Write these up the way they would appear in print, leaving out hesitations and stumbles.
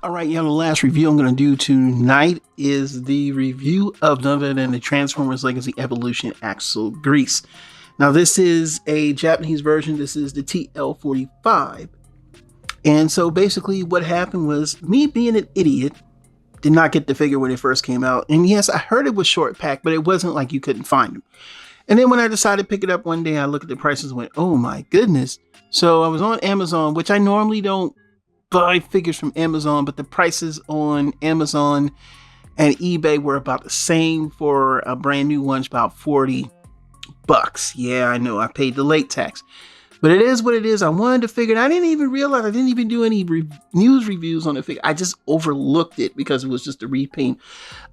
All right, yeah, the last review I'm going to do tonight is the review of none other than the Transformers Legacy Evolution Axlegrease. Now, this is a Japanese version. This is the TL45. And so basically what happened was me being an idiot did not get the figure when it first came out. And yes, I heard it was short pack, but it wasn't like you couldn't find them. And then when I decided to pick it up one day, I looked at the prices and went, oh my goodness. So I was on Amazon, which I normally don't buy figures from Amazon, but the prices on Amazon and eBay were about the same for a brand new one, about $40. Yeah, I know I paid the late tax, but it is what it is. I wanted to figure it. I didn't even realize I didn't even do any news reviews on the figure. I just overlooked it because it was just a repaint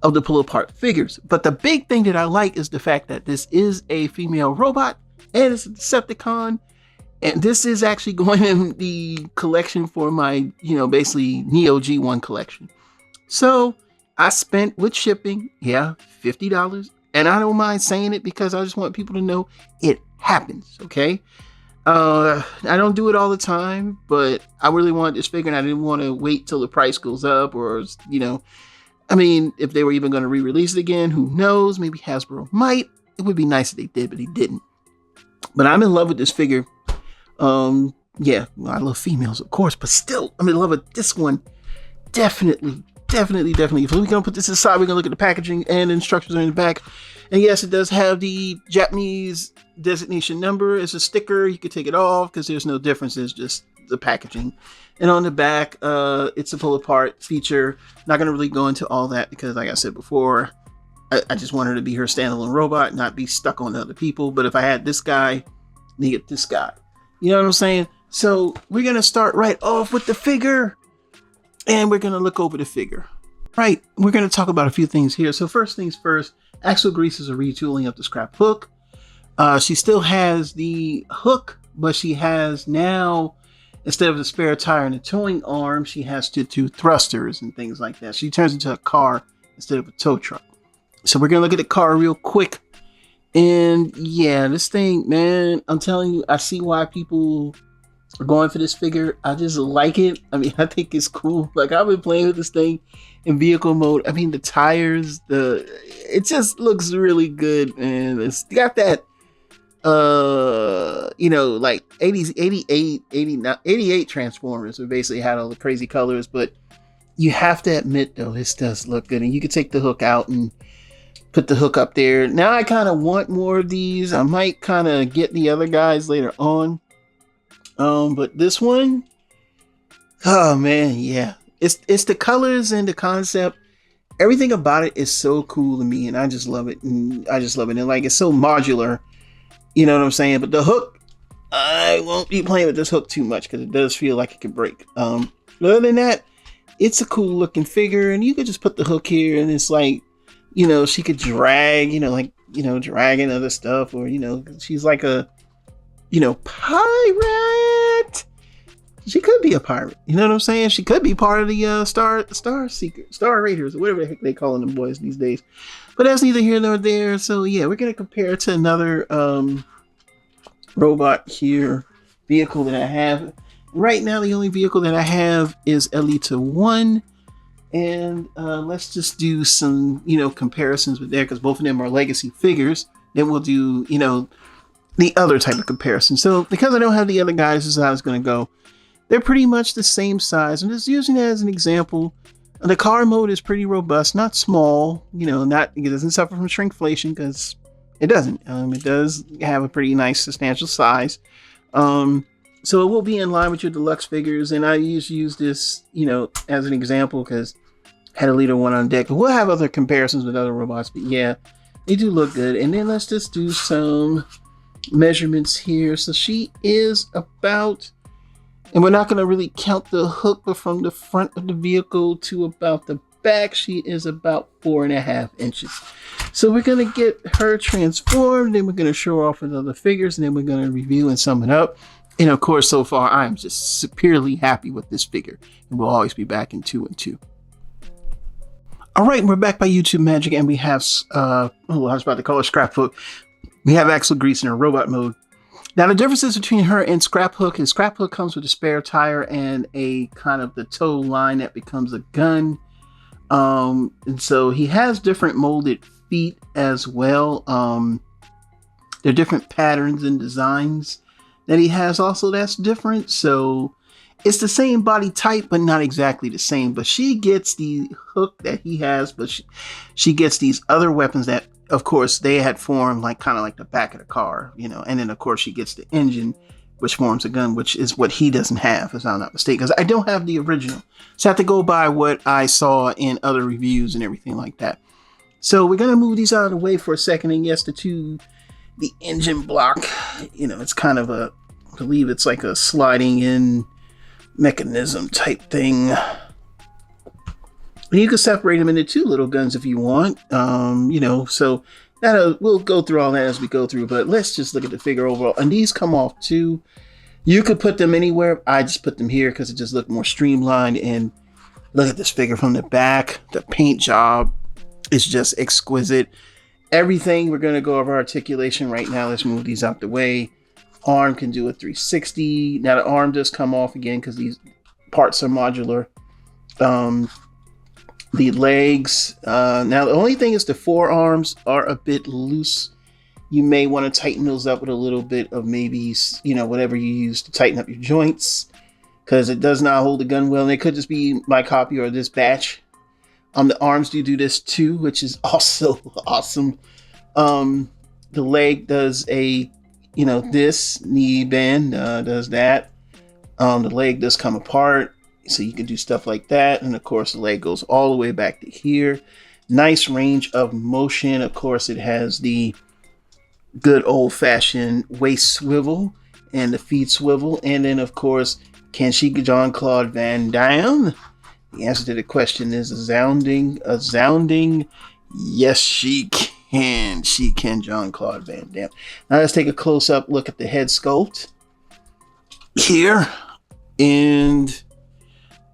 of the pull apart figures. But the big thing that I like is the fact that this is a female robot and it's a Decepticon. And this is actually going in the collection for my, basically Neo G1 collection. So I spent with shipping, $50. And I don't mind saying it because I just want people to know it happens, okay? I don't do it all the time, but I really wanted this figure and I didn't want to wait till the price goes up or, if they were even going to re-release it again, who knows? Maybe Hasbro might. It would be nice if they did, but he didn't. But I'm in love with this figure. I love females, of course, but still, I'm in love with this one. Definitely. So we're going to put this aside. We're going to look at the packaging and the instructions are in the back. And yes, it does have the Japanese designation number as a sticker. You could take it off because there's no difference. It's just the packaging. And on the back, it's a pull apart feature. Not going to really go into all that because, like I said before, I just want her to be her standalone robot, not be stuck on other people. But if I had this guy, then you get this guy. You know what I'm saying? So we're going to start right off with the figure and we're going to look over the figure. Right. We're going to talk about a few things here. So first things first, Axlegrease is a retooling of the scrap hook. She still has the hook, but she has now, instead of the spare tire and the towing arm, she has two thrusters and things like that. She turns into a car instead of a tow truck. So we're going to look at the car real quick. And yeah, this thing, man, I'm telling you, I see why people are going for this figure. I just like it. I think it's cool. Like, I've been playing with this thing in vehicle mode. The tires, it just looks really good. And it's got that, like 80s, 88, 89, 88 Transformers. We basically had all the crazy colors, but you have to admit though, this does look good. And you can take the hook out and put the hook up there. Now I kind of want more of these. I might kind of get the other guys later on. But this one, oh man, yeah. It's the colors and the concept. Everything about it is so cool to me, and I just love it. And like, it's so modular. You know what I'm saying? But the hook, I won't be playing with this hook too much because it does feel like it could break. But other than that, it's a cool looking figure, and you could just put the hook here, and it's like, she could drag, dragging other stuff, or, she's like a, pirate. She could be a pirate. You know what I'm saying? She could be part of the Star Raiders, or whatever the heck they calling them boys these days. But that's neither here nor there. So yeah, we're gonna compare it to another robot here, vehicle that I have. Right now, the only vehicle that I have is Elita 1. And let's just do some, comparisons with there, because both of them are legacy figures. Then we'll do, the other type of comparison. So because I don't have the other guys, this is how it's going to go. They're pretty much the same size. I'm just using that as an example. The car mode is pretty robust, not small. It doesn't suffer from shrinkflation because it doesn't. It does have a pretty nice substantial size. So it will be in line with your deluxe figures. And I use this, as an example because I had a leader one on deck. But we'll have other comparisons with other robots. But yeah, they do look good. And then let's just do some measurements here. So she is about, and we're not going to really count the hook, but from the front of the vehicle to about the back, she is about 4.5 inches. So we're going to get her transformed. Then we're going to show off with other figures. And then we're going to review and sum it up. And of course, so far, I'm just superiorly happy with this figure. And we'll always be back in 2 and 2. All right, we're back by YouTube Magic, and we have, I was about to call it Scrapbook. We have Axlegrease in her robot mode. Now the differences between her and Scraphook is Scraphook comes with a spare tire and a kind of the tow line that becomes a gun. And so he has different molded feet as well. There are different patterns and designs that he has also that's different. So it's the same body type, but not exactly the same. But she gets the hook that he has, but she gets these other weapons that, of course, they had formed like kind of like the back of the car, you know. And then, of course, she gets the engine, which forms a gun, which is what he doesn't have, if I'm not mistaken. Because I don't have the original. So I have to go by what I saw in other reviews and everything like that. So we're going to move these out of the way for a second. And yes, the engine block, you know, it's kind of I believe it's like a sliding in mechanism type thing. And you can separate them into two little guns if you want. You know, so we'll go through all that as we go through, but let's just look at the figure overall. And these come off too. You could put them anywhere. I just put them here because it just looked more streamlined. And look at this figure from the back. The paint job is just exquisite. Everything, we're going to go over articulation right now. Let's move these out the way. Arm can do a 360. Now the arm does come off again because these parts are modular. The legs, now the only thing is the forearms are a bit loose. You may want to tighten those up with a little bit of maybe, you know, whatever you use to tighten up your joints, because it does not hold the gun well. And it could just be my copy or this batch. The arms do this too, which is also awesome. The leg does a, you know, this knee bend does that. The leg does come apart, so you can do stuff like that. And of course, the leg goes all the way back to here. Nice range of motion. Of course, it has the good old-fashioned waist swivel and the feet swivel. And then, of course, can she Jean-Claude Van Damme? The answer to the question is a sounding yes, she can. She can Jean-Claude Van Damme. Now let's take a close-up look at the head sculpt here. And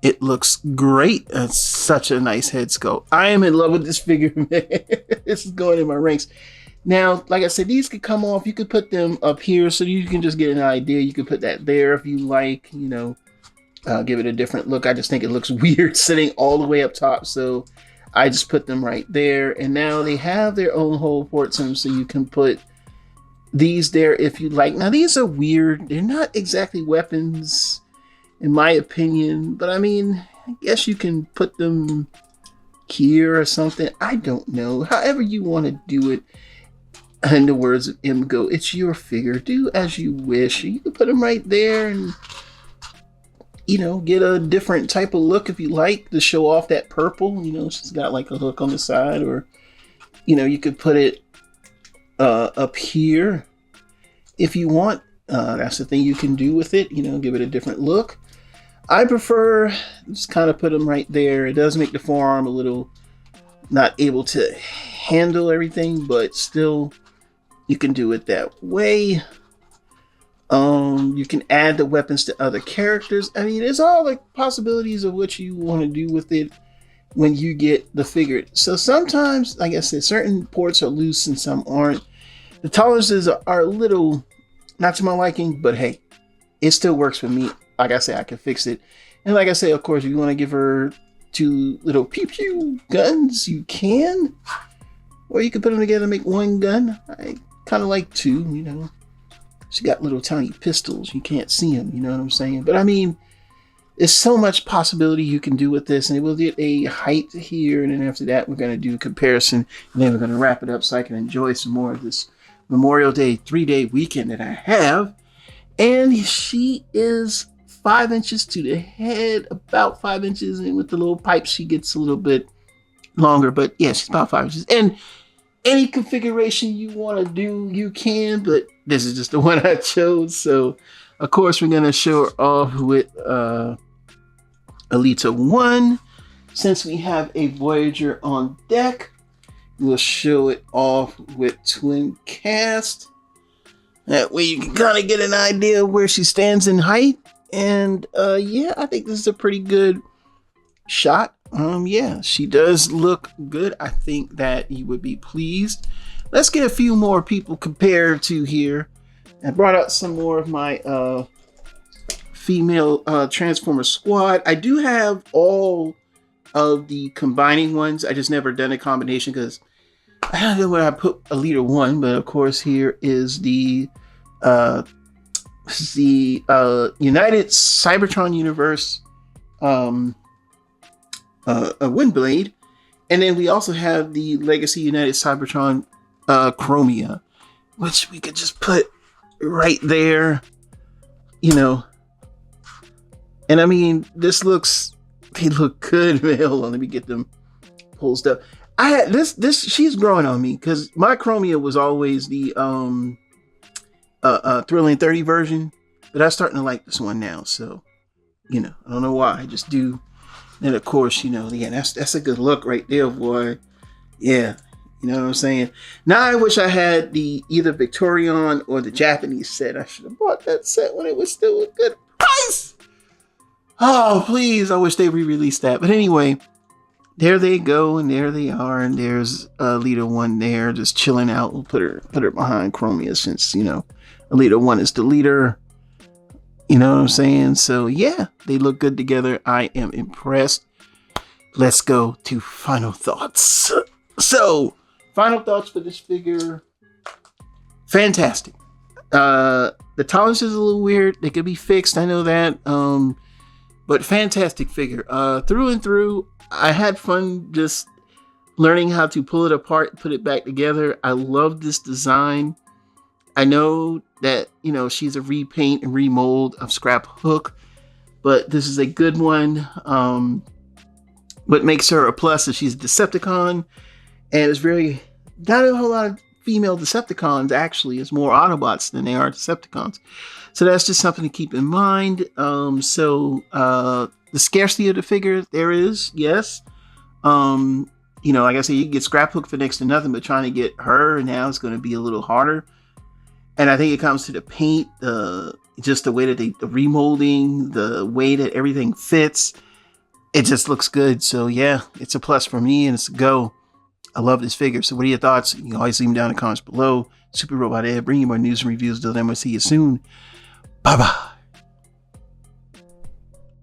it looks great. It's such a nice head sculpt. I am in love with this figure, man. This is going in my ranks. Now, like I said, these could come off. You could put them up here so you can just get an idea. You could put that there if you like, you know. Give it a different look. I just think it looks weird sitting all the way up top, so I just put them right there. And now they have their own hole ports in them, so you can put these there if you like. Now these are weird. They're not exactly weapons in my opinion, but I mean, I guess you can put them here or something. I don't know. However you want to do it. In the words of Imgo, it's your figure. Do as you wish. You can put them right there and, you know, get a different type of look if you like to show off that purple. You know, she's got like a hook on the side, or, you know, you could put it up here if you want. That's the thing you can do with it, you know, give it a different look. I prefer just kind of put them right there. It does make the forearm a little not able to handle everything, but still you can do it that way. You can add the weapons to other characters. I mean, there's all the possibilities of what you want to do with it when you get the figure. So sometimes, like I said, certain ports are loose and some aren't. The tolerances are a little not to my liking, but hey, it still works for me. Like I said, I can fix it. And like I said, of course, if you want to give her two little pew-pew guns, you can. Or you can put them together and make one gun. I kind of like two, you know. She got little tiny pistols. You can't see them, you know what I'm saying? But I mean, there's so much possibility you can do with this. And we'll get a height here. And then after that, we're going to do a comparison. And then we're going to wrap it up so I can enjoy some more of this Memorial Day 3-day weekend that I have. And she is 5 inches to the head, about 5 inches. And with the little pipe, she gets a little bit longer. But yeah, she's about 5 inches. And any configuration you want to do, you can, but this is just the one I chose. So, of course, we're going to show her off with Alita 1. Since we have a Voyager on deck, we'll show it off with Twin Cast. That way you can kind of get an idea of where she stands in height. And, yeah, I think this is a pretty good shot. Yeah, she does look good. I think that you would be pleased. Let's get a few more people compared to here. I brought out some more of my female Transformer squad. I do have all of the combining ones. I just never done a combination because I don't know where I put a leader one, but of course here is the United Cybertron Universe a Windblade, and then we also have the Legacy United Cybertron Chromia, which we could just put right there, you know. And I mean, they look good, man. Hold on, let me get them pulled up. I had this. She's growing on me because my Chromia was always the Thrilling 30 version, but I'm starting to like this one now. So, you know, I don't know why. I just do. And of course, you know, yeah, that's a good look right there, boy. Yeah, you know what I'm saying. Now I wish I had the either Victorion or the Japanese set. I should have bought that set when it was still a good price. Oh, please! I wish they re-released that. But anyway, there they go, and there they are, and there's Leader One there, just chilling out. We'll put her behind Chromia since, you know, Leader One is the leader. You know what I'm saying? So yeah, they look good together. I am impressed. Let's go to final thoughts. So, final thoughts for this figure. Fantastic. The tolerance is a little weird. They could be fixed. I know that. But fantastic figure. Through and through. I had fun just learning how to pull it apart, put it back together. I love this design. I know that, you know, she's a repaint and remold of Scrap Hook, but this is a good one. What makes her a plus is she's a Decepticon, and it's not a whole lot of female Decepticons, actually. It's more Autobots than they are Decepticons. So that's just something to keep in mind. The scarcity of the figure, there is, yes. You know, like I said, you can get Scrap Hook for next to nothing, but trying to get her now is going to be a little harder. And I think it comes to the paint, just the way that the remolding, the way that everything fits. It just looks good. So yeah, it's a plus for me, and it's a go. I love this figure. So what are your thoughts? You can always leave them down in the comments below. Super Robot Ed, bring you more news and reviews. Till then, we'll see you soon. Bye-bye.